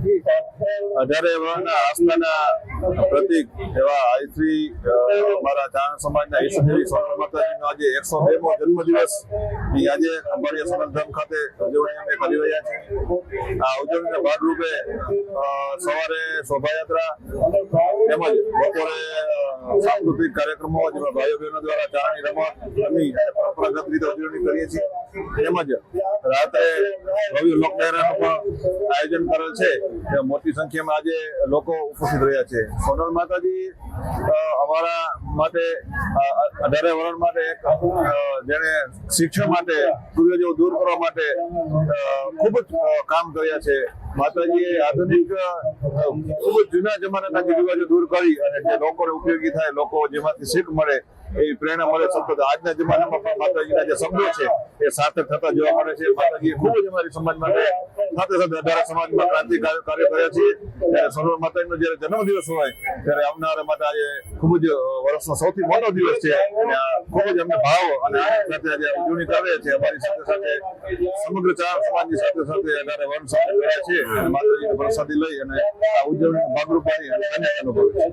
18 વર્ષના આસ્થાના પ્રતીક એવા આઈશ્રી અમારા ચારણ સમાજના ઈષ્ટદેવી સોનલ માતાજીનો આજે 102મો જન્મદિવસ આજે અંબાડિયા સોનલ ધામ ખાતે ઉજવણી અમે કરી રહ્યા છીએ। આ ઉજવણીના ભાગરૂપે સવારે શોભાયાત્રા તેમજ બપોરે સાંસ્કૃતિક કાર્યક્રમો જેમાં ભાઈઓ બહેનો દ્વારા ચારણી રમત રમી પરંપરાગત રીતે ઉજવણી કરીએ છીએ। તેમજ રાત્રે ભવ્ય લોકડાયરાનું પણ આયોજન કરેલ છે। મોટી સંખ્યામાં આજે લોકો ઉપસ્થિત રહ્યા છે। સોનલ માતાજી અમારા માટે 18 વર્ષ માટે એક જેને શિક્ષણ માટે કુરિયજો દૂર કરવા માટે ખૂબ જ કામ કર્યા છે। માતાજીએ આધુનિક ખૂબ જ જૂના જમાનાના રિવાજો દૂર કરી અને જે લોકોને ઉપયોગી થાય, લોકો જેમાંથી શીખ મળે એ પ્રેરણા મળે સતત આજના જમાનામાં પણ માતાજીના જે શબ્દો છે એ સાર્થક થતા જોવા મળે છે। માતાજીએ ખૂબ જ અમારી સમાજ માટે સાથે સાથે 18 સમાજમાં ક્રાંતિકારી કાર્ય કર્યા છે। ત્યારે સોનલ માતાજીનો જયારે જન્મદિવસ હોય ત્યારે આવનારા માટે આજે ખૂબ જ વર્ષનો સૌથી મોટો દિવસ છે અને ખૂબ જ અમને ભાવ અને આનંદ સાથે આજે ઉજવણી કરે છે। અમારી સાથે સાથે સમગ્ર ચાર સમાજની સાથે સાથે 18 વર્ષ સાથે જોડાયા છે અને માતાજીની પ્રસાદી લઈ અને આ ઉજવણીનો ભાગરૂપ બની અને ધન્યતા અનુભવે છે।